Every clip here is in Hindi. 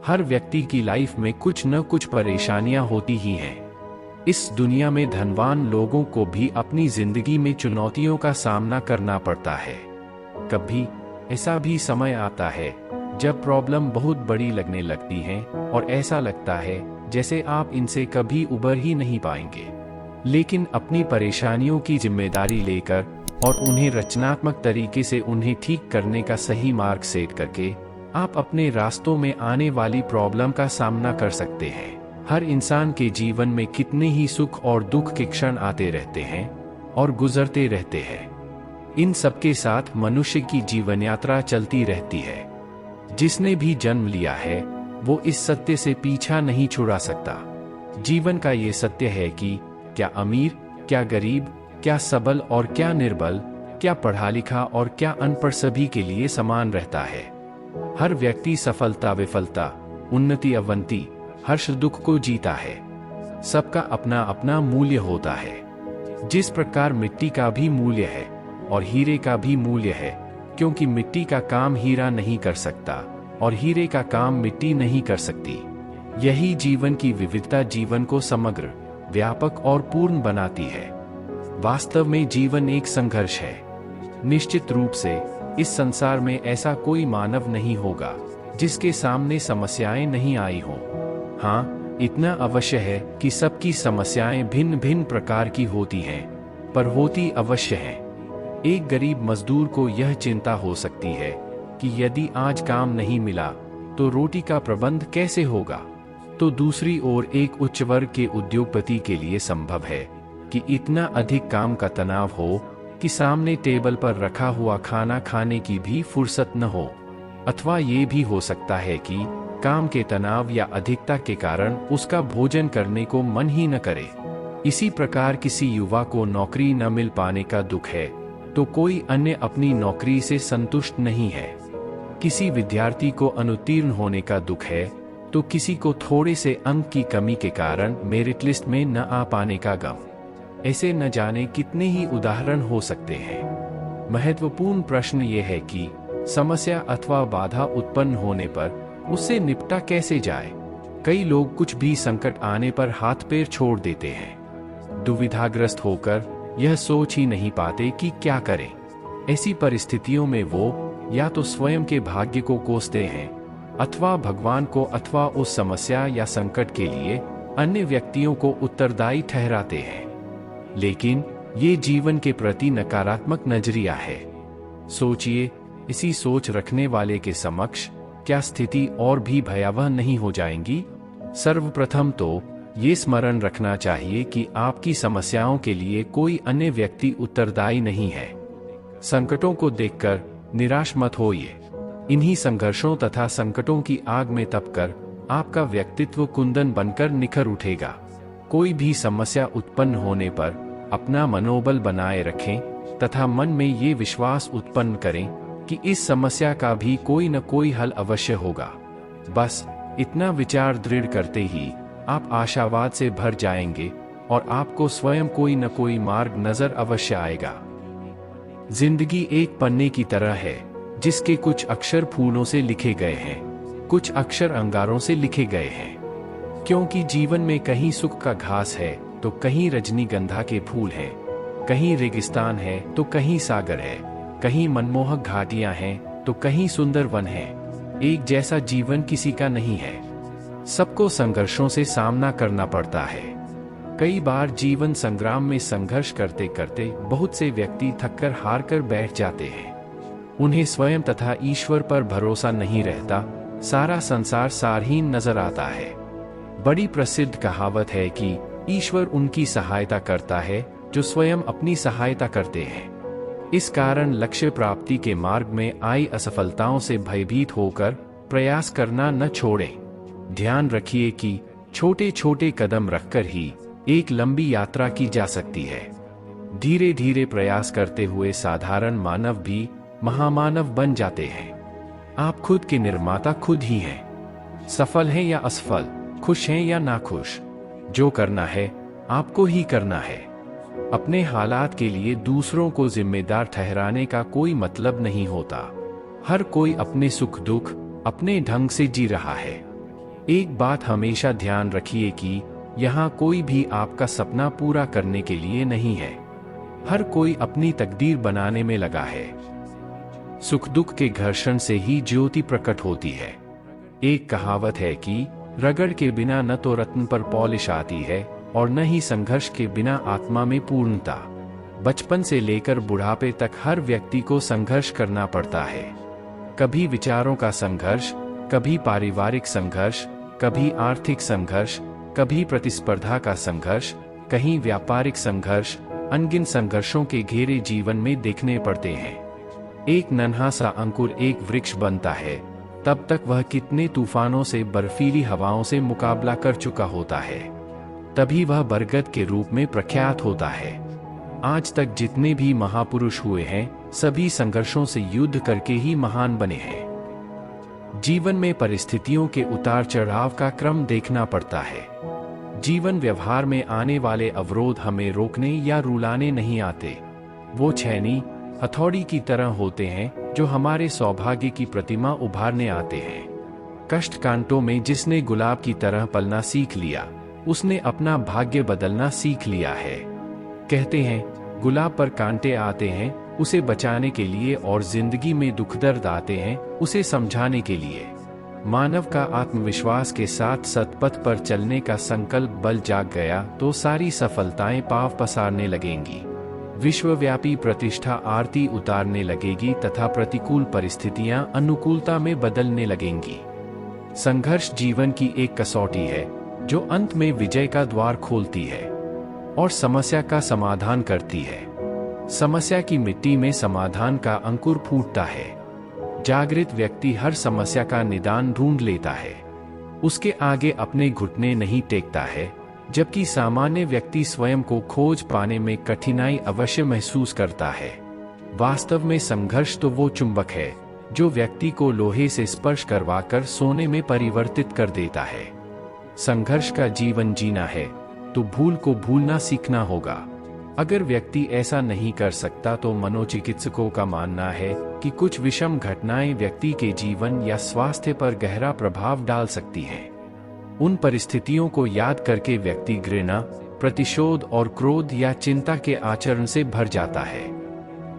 हर व्यक्ति की लाइफ में कुछ न कुछ परेशानियां होती ही हैं। इस दुनिया में धनवान लोगों को भी अपनी जिंदगी में चुनौतियों का सामना करना पड़ता है। कभी ऐसा भी समय आता है जब प्रॉब्लम बहुत बड़ी लगने लगती हैं और ऐसा लगता है जैसे आप इनसे कभी उबर ही नहीं पाएंगे। लेकिन अपनी परेशानियों की जिम्मेदारी लेकर और उन्हें रचनात्मक तरीके से उन्हें ठीक करने का सही मार्ग सेट करके आप अपने रास्तों में आने वाली प्रॉब्लम का सामना कर सकते हैं। हर इंसान के जीवन में कितने ही सुख और दुख के क्षण आते रहते हैं और गुजरते रहते हैं। इन सबके साथ मनुष्य की जीवन यात्रा चलती रहती है। जिसने भी जन्म लिया है वो इस सत्य से पीछा नहीं छुड़ा सकता। जीवन का ये सत्य है कि क्या अमीर, क्या गरीब, क्या सबल और क्या निर्बल, क्या पढ़ा लिखा और क्या अनपढ़ सभी के लिए समान रहता है। हर व्यक्ति सफलता विफलता, उन्नति अवनति, हर्ष दुख को जीता है। सबका अपना अपना मूल्य होता है। जिस प्रकार मिट्टी का भी मूल्य है और हीरे का भी मूल्य है, क्योंकि मिट्टी का काम हीरा नहीं कर सकता और हीरे का काम मिट्टी नहीं कर सकती। यही जीवन की विविधता जीवन को समग्र, व्यापक और पूर्ण बनाती है। वास्तव में जीवन एक संघर्ष है। निश्चित रूप से इस संसार में ऐसा कोई मानव नहीं होगा जिसके सामने समस्याएं नहीं आई हों। हाँ, इतना अवश्य है कि सबकी समस्याएं भिन्न भिन्न प्रकार की होती हैं, पर होती अवश्य हैं। एक गरीब मजदूर को यह चिंता हो सकती है कि यदि आज काम नहीं मिला तो रोटी का प्रबंध कैसे होगा। तो दूसरी ओर एक उच्च वर्ग के उद्योगपति के लिए संभव है कि इतना अधिक काम का तनाव हो कि सामने टेबल पर रखा हुआ खाना खाने की भी फुर्सत न हो। अथवा ये भी हो सकता है कि काम के तनाव या अधिकता के कारण उसका भोजन करने को मन ही न करे। इसी प्रकार किसी युवा को नौकरी न मिल पाने का दुख है तो कोई अन्य अपनी नौकरी से संतुष्ट नहीं है। किसी विद्यार्थी को अनुत्तीर्ण होने का दुख है तो किसी को थोड़े से अंक की कमी के कारण मेरिट लिस्ट में न आ पाने का गम। ऐसे न जाने कितने ही उदाहरण हो सकते हैं। महत्वपूर्ण प्रश्न ये है कि समस्या अथवा बाधा उत्पन्न होने पर उससे निपटा कैसे जाए। कई लोग कुछ भी संकट आने पर हाथ पैर छोड़ देते हैं। दुविधाग्रस्त होकर यह सोच ही नहीं पाते कि क्या करें। ऐसी परिस्थितियों में वो या तो स्वयं के भाग्य को कोसते हैं अथवा भगवान को अथवा उस समस्या या संकट के लिए अन्य व्यक्तियों को उत्तरदायी ठहराते हैं। लेकिन ये जीवन के प्रति नकारात्मक नजरिया है। सोचिए, इसी सोच रखने वाले के समक्ष क्या स्थिति और भी भयावह नहीं हो जाएंगी। सर्वप्रथम तो ये स्मरण रखना चाहिए कि आपकी समस्याओं के लिए कोई अन्य व्यक्ति उत्तरदायी नहीं है। संकटों को देखकर निराश मत होइए। इन्हीं संघर्षों तथा संकटों की आग में तपकर आपका व्यक्तित्व कुंदन बनकर निखर उठेगा। कोई भी समस्या उत्पन्न होने पर अपना मनोबल बनाए रखें तथा मन में ये विश्वास उत्पन्न करें कि इस समस्या का भी कोई न कोई हल अवश्य होगा। बस इतना विचार दृढ़ करते ही आप आशावाद से भर जाएंगे और आपको स्वयं कोई न कोई मार्ग नजर अवश्य आएगा। जिंदगी एक पन्ने की तरह है जिसके कुछ अक्षर फूलों से लिखे गए हैं, कुछ अक्षर अंगारों से लिखे गए हैं। क्योंकि जीवन में कहीं सुख का घास है तो कहीं रजनीगंधा के फूल हैं, कहीं रेगिस्तान है तो कहीं सागर है, कहीं मनमोहक घाटियां हैं तो कहीं सुंदर वन है। एक जैसा जीवन किसी का नहीं है। सबको संघर्षों से सामना करना पड़ता है। कई बार जीवन संग्राम में संघर्ष करते करते बहुत से व्यक्ति थककर हार कर बैठ जाते हैं। उन्हें स्वयं तथा ईश्वर पर भरोसा नहीं रहता। सारा संसार सारहीन नजर आता है। बड़ी प्रसिद्ध कहावत है कि ईश्वर उनकी सहायता करता है जो स्वयं अपनी सहायता करते हैं। इस कारण लक्ष्य प्राप्ति के मार्ग में आई असफलताओं से भयभीत होकर प्रयास करना न छोड़ें। ध्यान रखिए कि छोटे छोटे कदम रखकर ही एक लंबी यात्रा की जा सकती है। धीरे धीरे प्रयास करते हुए साधारण मानव भी महामानव बन जाते हैं। आप खुद के निर्माता खुद ही हैं। सफल हैं या असफल, खुश हैं या नाखुश, जो करना है आपको ही करना है। अपने हालात के लिए दूसरों को जिम्मेदार ठहराने का कोई मतलब नहीं होता। हर कोई अपने सुख दुख अपने ढंग से जी रहा है। एक बात हमेशा ध्यान रखिए कि यहाँ कोई भी आपका सपना पूरा करने के लिए नहीं है। हर कोई अपनी तकदीर बनाने में लगा है। सुख दुख के घर्षण से ही ज्योति प्रकट होती है। एक कहावत है कि रगड़ के बिना न तो रत्न पर पॉलिश आती है और न ही संघर्ष के बिना आत्मा में पूर्णता। बचपन से लेकर बुढ़ापे तक हर व्यक्ति को संघर्ष करना पड़ता है। कभी विचारों का संघर्ष, कभी पारिवारिक संघर्ष, कभी आर्थिक संघर्ष, कभी प्रतिस्पर्धा का संघर्ष, कहीं व्यापारिक संघर्ष। अनगिन संघर्षों के घेरे जीवन में देखने पड़ते हैं। एक नन्हा सा अंकुर एक वृक्ष बनता है, तब तक वह कितने तूफानों से, बर्फीली हवाओं से मुकाबला कर चुका होता है, तभी वह बरगद के रूप में प्रख्यात होता है। आज तक जितने भी महापुरुष हुए हैं, सभी संघर्षों से युद्ध करके ही महान बने हैं। जीवन में परिस्थितियों के उतार चढ़ाव का क्रम देखना पड़ता है। जीवन व्यवहार में आने वाले अवरोध हमें रोकने या रुलाने नहीं आते। वो छैनी, हथौड़ी की तरह होते हैं जो हमारे सौभाग्य की प्रतिमा उभारने आते हैं। कष्ट कांटों में जिसने गुलाब की तरह पलना सीख लिया, उसने अपना भाग्य बदलना सीख लिया है। कहते हैं गुलाब पर कांटे आते हैं उसे बचाने के लिए, और जिंदगी में दुख दर्द आते हैं उसे समझाने के लिए। मानव का आत्मविश्वास के साथ सतपथ पर चलने का संकल्प बल जाग गया तो सारी सफलताएं पांव पसारने लगेंगी। विश्वव्यापी प्रतिष्ठा आरती उतारने लगेगी तथा प्रतिकूल परिस्थितियां अनुकूलता में बदलने लगेंगी। संघर्ष जीवन की एक कसौटी है जो अंत में विजय का द्वार खोलती है और समस्या का समाधान करती है। समस्या की मिट्टी में समाधान का अंकुर फूटता है। जागृत व्यक्ति हर समस्या का निदान ढूंढ लेता है, उसके आगे अपने घुटने नहीं टेकता है, जबकि सामान्य व्यक्ति स्वयं को खोज पाने में कठिनाई अवश्य महसूस करता है। वास्तव में संघर्ष तो वो चुंबक है जो व्यक्ति को लोहे से स्पर्श करवाकर सोने में परिवर्तित कर देता है। संघर्ष का जीवन जीना है तो भूल को भूलना सीखना होगा। अगर व्यक्ति ऐसा नहीं कर सकता तो मनोचिकित्सकों का मानना है कि कुछ विषम घटनाएं व्यक्ति के जीवन या स्वास्थ्य पर गहरा प्रभाव डाल सकती हैं। उन परिस्थितियों को याद करके व्यक्ति घृणा, प्रतिशोध और क्रोध या चिंता के आचरण से भर जाता है।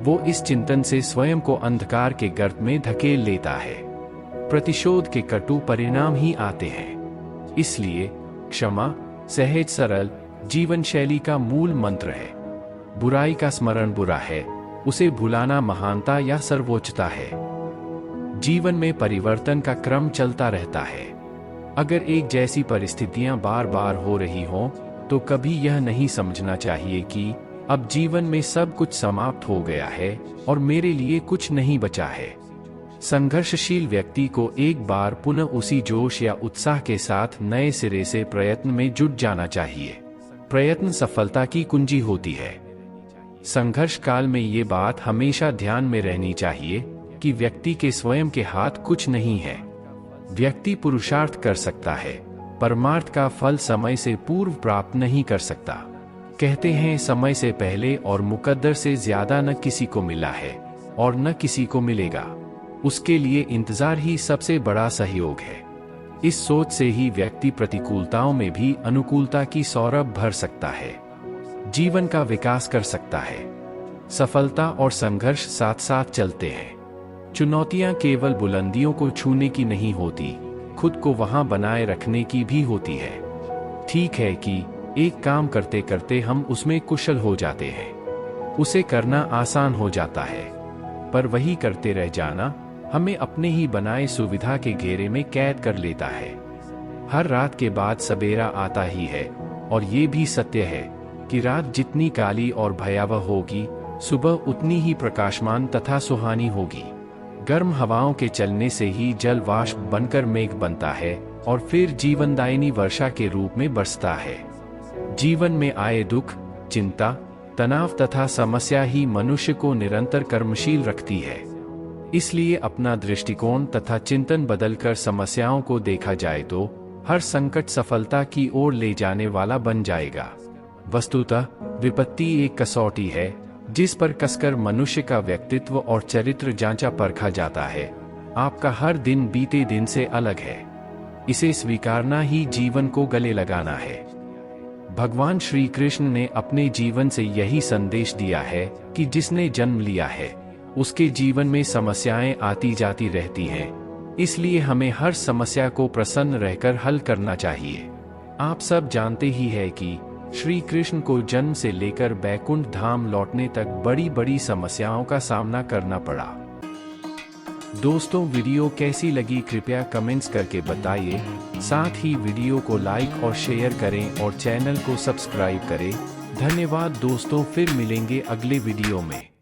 वो इस चिंतन से स्वयं को अंधकार के गर्त में धकेल लेता है। प्रतिशोध के कटु परिणाम ही आते हैं। इसलिए क्षमा, सहज सरल जीवन शैली का मूल मंत्र है। बुराई का स्मरण बुरा है, उसे भुलाना महानता या सर्वोच्चता है। जीवन में परिवर्तन का क्रम चलता रहता है। अगर एक जैसी परिस्थितियां बार बार हो रही हों, तो कभी यह नहीं समझना चाहिए कि अब जीवन में सब कुछ समाप्त हो गया है और मेरे लिए कुछ नहीं बचा है। संघर्षशील व्यक्ति को एक बार पुनः उसी जोश या उत्साह के साथ नए सिरे से प्रयत्न में जुट जाना चाहिए। प्रयत्न सफलता की कुंजी होती है। संघर्ष काल में ये बात हमेशा ध्यान में रहनी चाहिए कि व्यक्ति के स्वयं के हाथ कुछ नहीं है। व्यक्ति पुरुषार्थ कर सकता है, परमार्थ का फल समय से पूर्व प्राप्त नहीं कर सकता। कहते हैं समय से पहले और मुकद्दर से ज्यादा न किसी को मिला है और न किसी को मिलेगा। उसके लिए इंतजार ही सबसे बड़ा सहयोग है। इस सोच से ही व्यक्ति प्रतिकूलताओं में भी अनुकूलता की सौरभ भर सकता है, जीवन का विकास कर सकता है। सफलता और संघर्ष साथ साथ चलते हैं। चुनौतियां केवल बुलंदियों को छूने की नहीं होती, खुद को वहां बनाए रखने की भी होती है। ठीक है कि एक काम करते करते हम उसमें कुशल हो जाते हैं, उसे करना आसान हो जाता है, पर वही करते रह जाना हमें अपने ही बनाए सुविधा के घेरे में कैद कर लेता है। हर रात के बाद सवेरा आता ही है, और ये भी सत्य है कि रात जितनी काली और भयावह होगी, सुबह उतनी ही प्रकाशमान तथा सुहानी होगी। गर्म हवाओं के चलने से ही जल वाष्प बनकर मेघ बनता है और फिर जीवनदायिनी वर्षा के रूप में बरसता है। जीवन में आए दुख, चिंता, तनाव तथा समस्या ही मनुष्य को निरंतर कर्मशील रखती है। इसलिए अपना दृष्टिकोण तथा चिंतन बदलकर समस्याओं को देखा जाए तो हर संकट सफलता की ओर ले जाने वाला बन जाएगा। वस्तुतः विपत्ति एक कसौटी है जिस पर कसकर मनुष्य का व्यक्तित्व और चरित्र जांचा परखा जाता है। आपका हर दिन बीते दिन से अलग है। इसे स्वीकारना ही जीवन को गले लगाना है। भगवान श्री कृष्ण ने अपने जीवन से यही संदेश दिया है कि जिसने जन्म लिया है उसके जीवन में समस्याएं आती जाती रहती हैं, इसलिए हमें हर समस्या को प्रसन्न रहकर हल करना चाहिए। आप सब जानते ही हैं कि श्री कृष्ण को जन्म से लेकर बैकुंठ धाम लौटने तक बड़ी बड़ी समस्याओं का सामना करना पड़ा। दोस्तों, वीडियो कैसी लगी कृपया कमेंट्स करके बताइए। साथ ही वीडियो को लाइक और शेयर करें और चैनल को सब्सक्राइब करें। धन्यवाद दोस्तों, फिर मिलेंगे अगले वीडियो में।